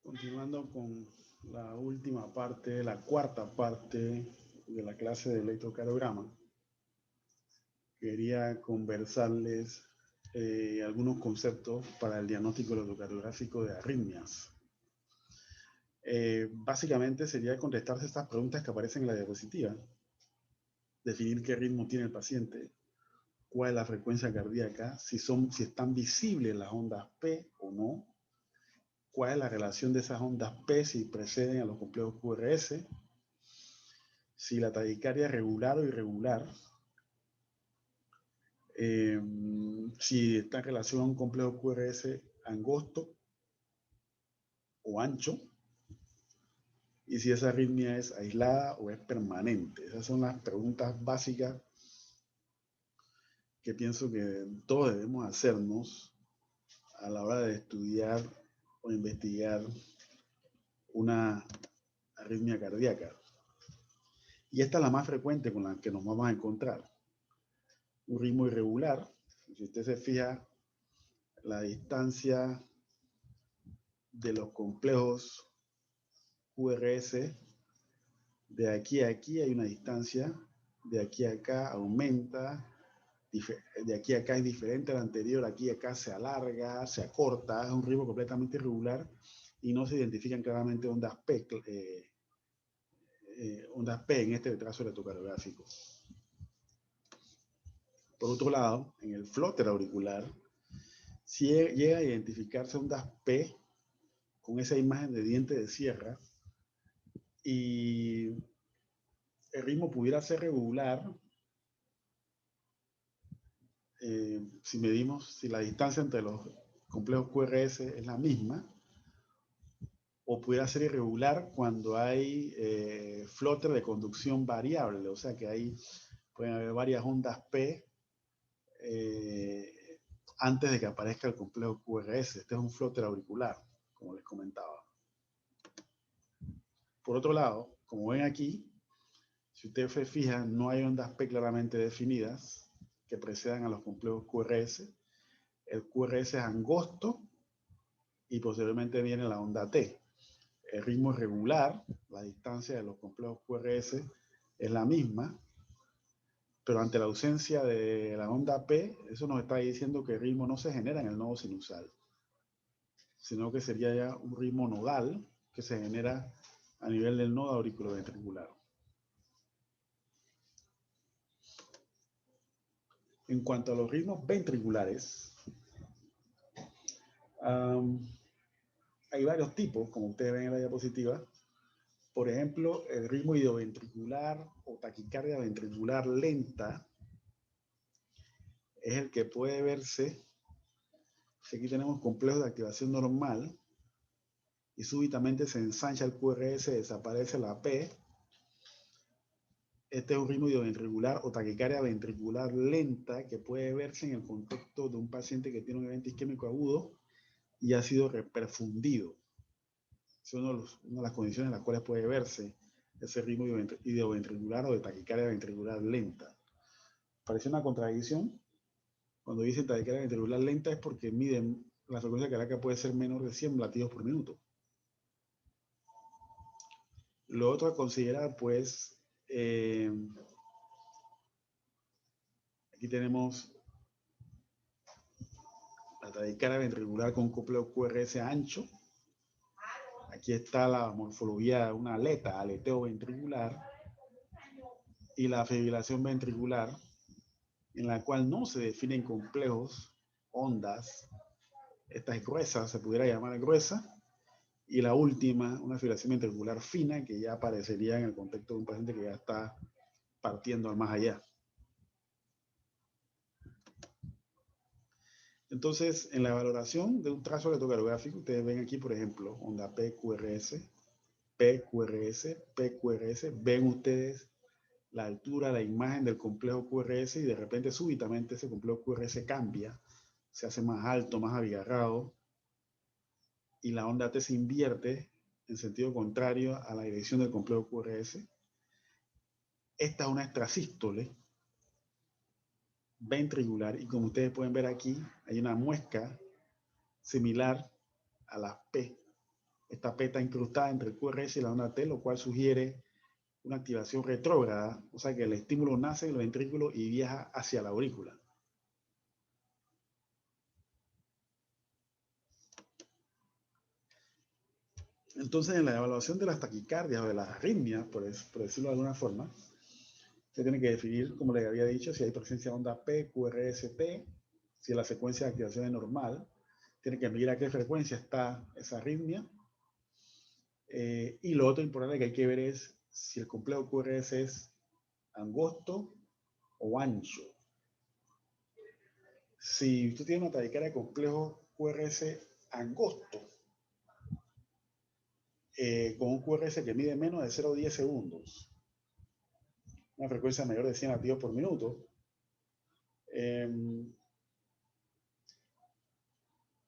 Continuando con la última parte, la cuarta parte de la clase de electrocardiograma, quería conversarles algunos conceptos para el diagnóstico electrocardiográfico de arritmias. Básicamente sería contestarse estas preguntas que aparecen en la diapositiva. Definir qué ritmo tiene el paciente, cuál es la frecuencia cardíaca, si están visibles las ondas P o no, cuál es la relación de esas ondas P si preceden a los complejos QRS, si la taquicardia es regular o irregular, si está en relación a un complejo QRS angosto o ancho, y si esa arritmia es aislada o es permanente. Esas son las preguntas básicas que pienso que todos debemos hacernos a la hora de estudiar o investigar una arritmia cardíaca. Y esta es la más frecuente con la que nos vamos a encontrar. Un ritmo irregular. Si usted se fija, la distancia de los complejos QRS, de aquí a aquí hay una distancia, de aquí a acá aumenta, de aquí a acá es diferente al anterior, aquí a acá se alarga, se acorta, es un ritmo completamente irregular y no se identifican claramente ondas P, ondas P en este retraso electrocardiográfico. Por otro lado, en el flóter auricular, si llega a identificarse ondas P con esa imagen de diente de sierra y el ritmo pudiera ser regular, si medimos, si la distancia entre los complejos QRS es la misma, o pudiera ser irregular cuando hay flóter de conducción variable, o sea que pueden haber varias ondas P antes de que aparezca el complejo QRS. Este es un flóter auricular, como les comentaba. Por otro lado, como ven aquí, si usted se fija, no hay ondas P claramente definidas que precedan a los complejos QRS. El QRS es angosto y posteriormente viene la onda T. El ritmo es regular, la distancia de los complejos QRS es la misma, pero ante la ausencia de la onda P, eso nos está diciendo que el ritmo no se genera en el nodo sinusal, sino que sería ya un ritmo nodal que se genera a nivel del nodo auriculoventricular. En cuanto a los ritmos ventriculares, hay varios tipos, como ustedes ven en la diapositiva. Por ejemplo, el ritmo idioventricular o taquicardia ventricular lenta es el que puede verse si aquí tenemos complejos de activación normal y súbitamente se ensancha el QRS, desaparece la P. Este es un ritmo idioventricular o taquicardia ventricular lenta que puede verse en el contexto de un paciente que tiene un evento isquémico agudo y ha sido reperfundido. Es una de las condiciones en las cuales puede verse ese ritmo idioventricular o de taquicardia ventricular lenta. Parece una contradicción. Cuando dicen taquicardia ventricular lenta es porque miden la frecuencia cardíaca puede ser menor de 100 latidos por minuto. Lo otro a considerar, pues, aquí tenemos la taquicardia ventricular con complejo QRS ancho. Aquí está la morfología de una aleta, aleteo ventricular, y la fibrilación ventricular, en la cual no se definen complejos, ondas. Esta es gruesa, se pudiera llamar gruesa. Y la última, una fibrilación ventricular fina, que ya aparecería en el contexto de un paciente que ya está partiendo al más allá. Entonces, en la valoración de un trazo electrocardiográfico, ustedes ven aquí, por ejemplo, onda PQRS, PQRS, PQRS, ven ustedes la altura, la imagen del complejo QRS y de repente, súbitamente, ese complejo QRS cambia, se hace más alto, más abigarrado, y la onda T se invierte en sentido contrario a la dirección del complejo QRS. Esta es una extrasístole ventricular y como ustedes pueden ver aquí, hay una muesca similar a las P esta peta incrustada entre el QRS y la onda T, lo cual sugiere una activación retrógrada, o sea que el estímulo nace en el ventrículo y viaja hacia la aurícula. Entonces, en la evaluación de las taquicardias o de las arritmias, por decirlo de alguna forma, se tiene que definir, como les había dicho, si hay presencia de onda P, QRS, T, si la secuencia de activación es normal, tiene que medir a qué frecuencia está esa arritmia. Y lo otro importante que hay que ver es si el complejo QRS es angosto o ancho. Si usted tiene una taquicardia de complejo QRS angosto, con un QRS que mide menos de 0,10 segundos, una frecuencia mayor de 100 latidos por minuto,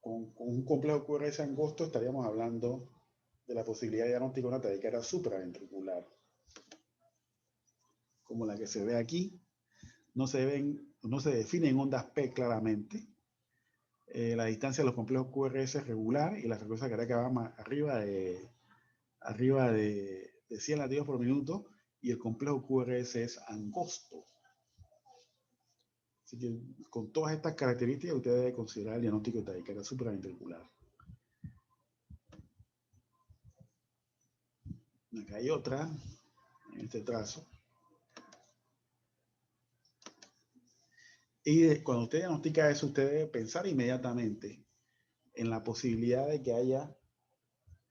con un complejo QRS angosto estaríamos hablando de la posibilidad de diagnóstico de una taquicardia supraventricular, como la que se ve aquí. No se definen ondas P claramente. La distancia de los complejos QRS es regular y la frecuencia cardíaca va más arriba de 100 latidos por minuto y el complejo QRS es angosto. Así que con todas estas características usted debe considerar el diagnóstico de taquicardia supraventricular. Acá hay otra, en este trazo. Y cuando usted diagnostica eso, usted debe pensar inmediatamente en la posibilidad de que haya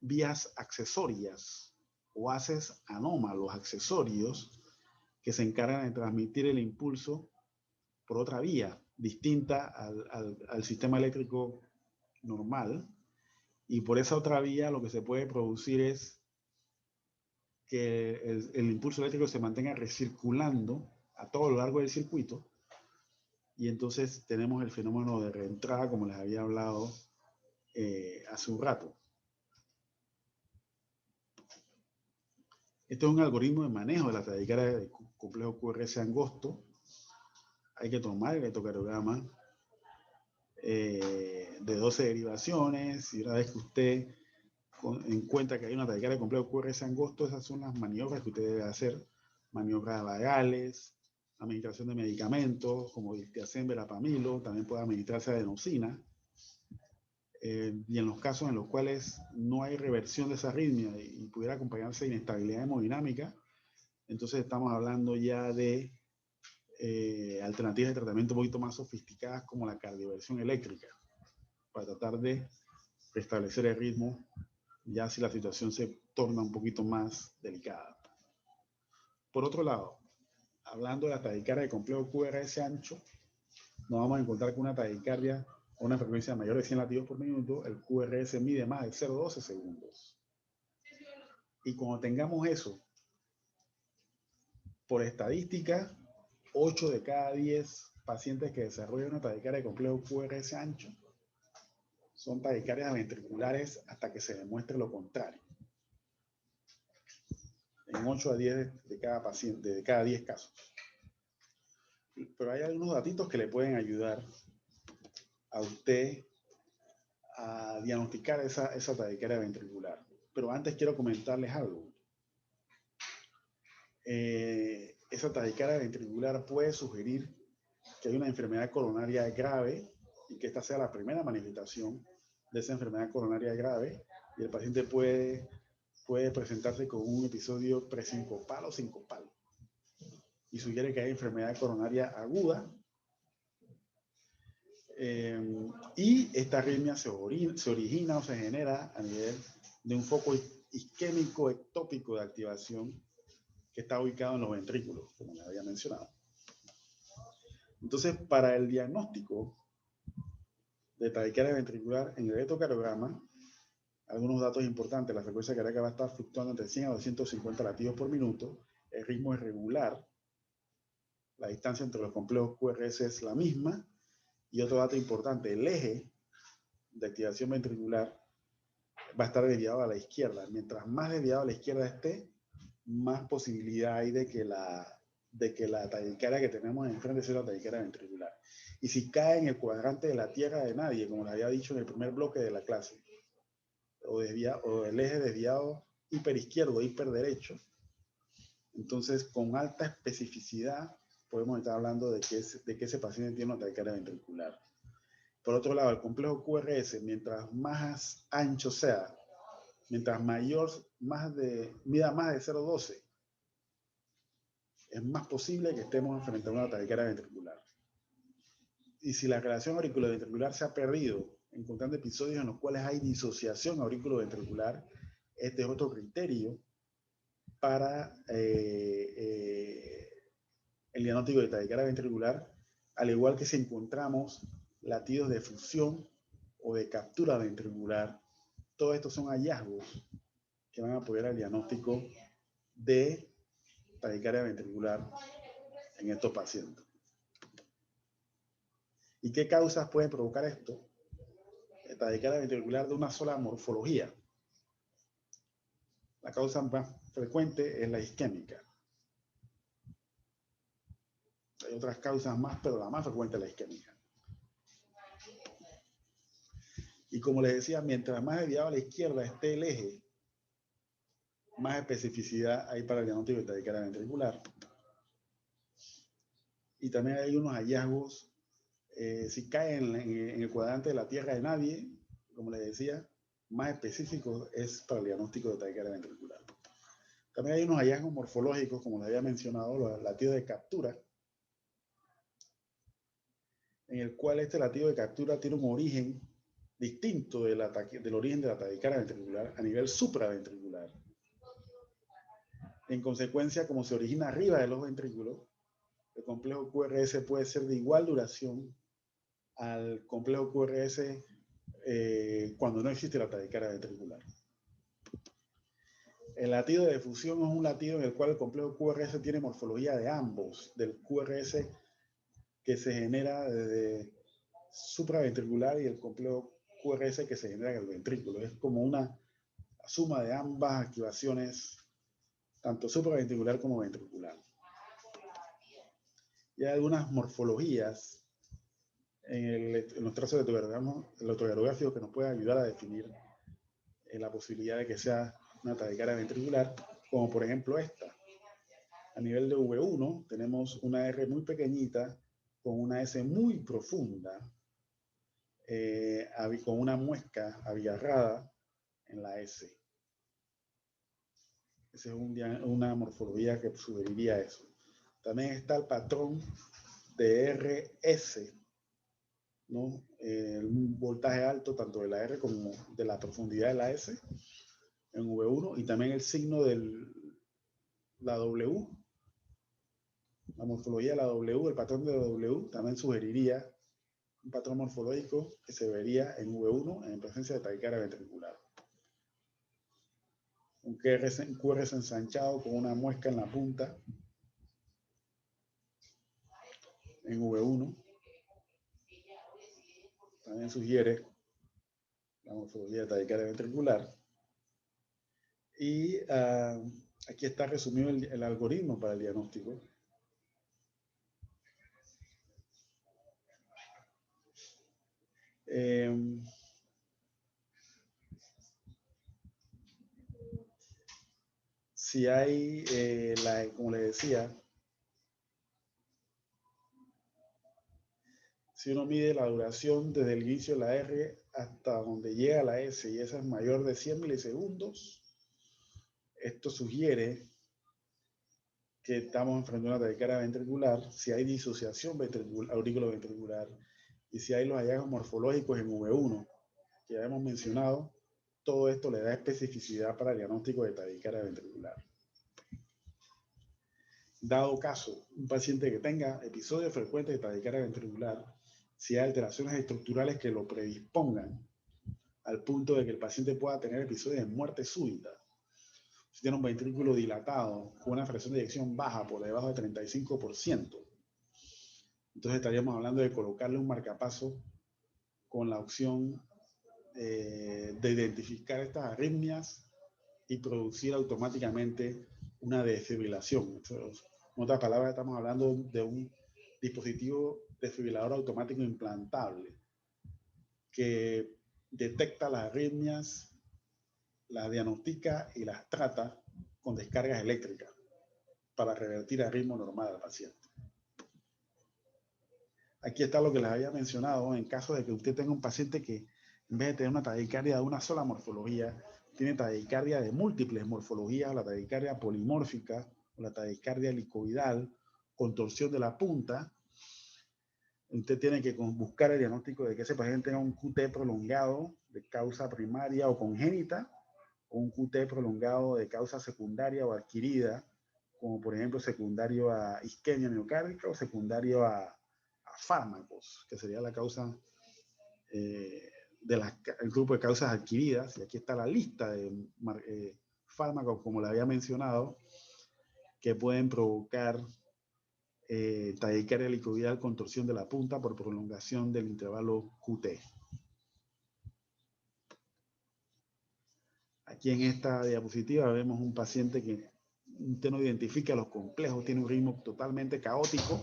vías accesorias o haces anómalos accesorios que se encargan de transmitir el impulso por otra vía distinta al sistema eléctrico normal, y por esa otra vía lo que se puede producir es que el impulso eléctrico se mantenga recirculando a todo lo largo del circuito, y entonces tenemos el fenómeno de reentrada, como les había hablado hace un rato. Esto es un algoritmo de manejo de la taquicardia de complejo QRS angosto. Hay que tomar el electrocardiograma de 12 derivaciones, y una vez que usted encuentra que hay una taquicardia de complejo QRS angosto, esas son las maniobras que usted debe hacer: maniobras vagales, administración de medicamentos como diltiazem, verapamilo, también puede administrarse adenosina. Y en los casos en los cuales no hay reversión de esa arritmia y pudiera acompañarse de inestabilidad hemodinámica, entonces estamos hablando ya de alternativas de tratamiento un poquito más sofisticadas, como la cardioversión eléctrica, para tratar de restablecer el ritmo ya si la situación se torna un poquito más delicada. Por otro lado, hablando de la taquicardia de complejo QRS ancho, nos vamos a encontrar con una taquicardia a una frecuencia mayor de 100 latidos por minuto. El QRS mide más de 0,12 segundos. Y cuando tengamos eso, por estadística, 8 de cada 10 pacientes que desarrollan una taquicardia de complejo QRS ancho son taquicardias ventriculares hasta que se demuestre lo contrario. En 8 a 10 de cada paciente, de cada 10 casos. Pero hay algunos datitos que le pueden ayudar a usted a diagnosticar esa taquicardia ventricular. Pero antes quiero comentarles algo. Esa taquicardia ventricular puede sugerir que hay una enfermedad coronaria grave y que esta sea la primera manifestación de esa enfermedad coronaria grave, y el paciente puede presentarse con un episodio presincopal o sincopal y sugiere que hay enfermedad coronaria aguda. Y esta arritmia se origina o se genera a nivel de un foco isquémico ectópico de activación que está ubicado en los ventrículos, como les había mencionado. Entonces, para el diagnóstico de taquicardia ventricular en el electrocardiograma, algunos datos importantes: la frecuencia cardíaca va a estar fluctuando entre 100 a 250 latidos por minuto, el ritmo es regular, la distancia entre los complejos QRS es la misma, y otro dato importante: el eje de activación ventricular va a estar desviado a la izquierda. Mientras más desviado a la izquierda esté, más posibilidad hay de que la taquicardia que tenemos enfrente sea la taquicardia ventricular. Y si cae en el cuadrante de la tierra de nadie, como les había dicho en el primer bloque de la clase, o el eje desviado hiperizquierdo, hiperderecho. Entonces, con alta especificidad, podemos estar hablando de que ese paciente tiene una taquicardia ventricular. Por otro lado, el complejo QRS, mientras más ancho sea, mientras mayor, mida más de 0,12, es más posible que estemos enfrentando una taquicardia ventricular. Y si la relación auriculoventricular se ha perdido, encontrando episodios en los cuales hay disociación auriculoventricular, este es otro criterio para el diagnóstico de taquicardia ventricular, al igual que si encontramos latidos de fusión o de captura ventricular. Todos estos son hallazgos que van a apoyar al diagnóstico de taquicardia ventricular en estos pacientes. ¿Y qué causas pueden provocar esto? Taquicardia ventricular de una sola morfología. La causa más frecuente es la isquémica. Hay otras causas más, pero la más frecuente es la isquémica. Y como les decía, mientras más desviado a la izquierda esté el eje, más especificidad hay para el diagnóstico de taquicardia ventricular. Y también hay unos hallazgos, si cae en el cuadrante de la tierra de nadie, como les decía, más específico es para el diagnóstico de taquicardia ventricular. También hay unos hallazgos morfológicos, como les había mencionado, los latidos de captura, en el cual este latido de captura tiene un origen distinto del origen de la taquicardia ventricular a nivel supraventricular. En consecuencia, como se origina arriba de los ventrículos, el complejo QRS puede ser de igual duración al complejo QRS cuando no existe la taquicardia ventricular. El latido de fusión es un latido en el cual el complejo QRS tiene morfología de ambos, del QRS que se genera desde supraventricular y el complejo QRS que se genera en el ventrículo. Es como una suma de ambas activaciones, tanto supraventricular como ventricular. Y hay algunas morfologías en los trazos electrocardiográficos que nos pueden ayudar a definir la posibilidad de que sea una taquicardia ventricular, como por ejemplo esta. A nivel de V1 tenemos una R muy pequeñita con una S muy profunda, con una muesca abigarrada en la S. Esa es una morfología que sugeriría eso. También está el patrón de RS, ¿no? Un voltaje alto tanto de la R como de la profundidad de la S en V1, y también el signo de la W, la morfología de la W, el patrón de la W también sugeriría un patrón morfológico que se vería en V1 en presencia de taquicardia ventricular. Un QRS ensanchado con una muesca en la punta en V1 también sugiere la morfología de taquicardia ventricular. Y aquí está resumido el algoritmo para el diagnóstico. Si hay, como les decía, si uno mide la duración desde el inicio de la R hasta donde llega la S y esa es mayor de 100 milisegundos, esto sugiere que estamos enfrentando una taquicardia ventricular. Si hay disociación auriculoventricular y si hay los hallazgos morfológicos en V1 que ya hemos mencionado, todo esto le da especificidad para el diagnóstico de taquicardia ventricular. Dado caso, un paciente que tenga episodios frecuentes de taquicardia ventricular, si hay alteraciones estructurales que lo predispongan al punto de que el paciente pueda tener episodios de muerte súbita, si tiene un ventrículo dilatado con una fracción de eyección baja por debajo de 35%, entonces estaríamos hablando de colocarle un marcapaso con la opción de identificar estas arritmias y producir automáticamente una desfibrilación. En otras palabras, estamos hablando de un dispositivo desfibrilador automático implantable que detecta las arritmias las diagnostica y las trata con descargas eléctricas para revertir el ritmo normal al paciente. Aquí está lo que les había mencionado, en caso de que usted tenga un paciente que en vez de tener una taquicardia de una sola morfología, tiene taquicardia de múltiples morfologías, la taquicardia polimórfica, o la taquicardia helicoidal, contorsión de la punta. Usted tiene que buscar el diagnóstico de que ese paciente tenga un QT prolongado de causa primaria o congénita, o un QT prolongado de causa secundaria o adquirida, como por ejemplo secundario a isquemia miocárdica o secundario a fármacos, que sería la causa del grupo de causas adquiridas. Y aquí está la lista de fármacos, como le había mencionado, que pueden provocar taquicardia helicoidal, contorsión de la punta por prolongación del intervalo QT. Aquí en esta diapositiva vemos un paciente que usted no identifica los complejos, tiene un ritmo totalmente caótico,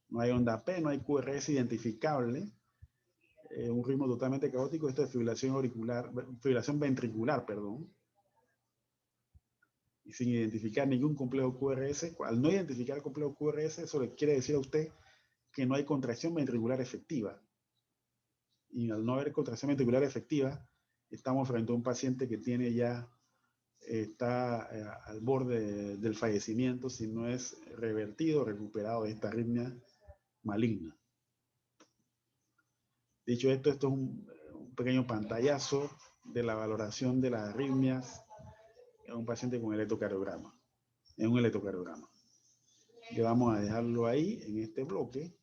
no hay onda P, no hay QRS identificable, un ritmo totalmente caótico. Esto es fibrilación ventricular, perdón, y sin identificar ningún complejo QRS. Al no identificar el complejo QRS, eso le quiere decir a usted que no hay contracción ventricular efectiva. Y al no haber contracción ventricular efectiva, estamos frente a un paciente que tiene ya, está al borde del fallecimiento si no es revertido, recuperado de esta arritmia maligna. Dicho esto, esto es un pequeño pantallazo de la valoración de las arritmias en un paciente con electrocardiograma, en un electrocardiograma. Que vamos a dejarlo ahí en este bloque.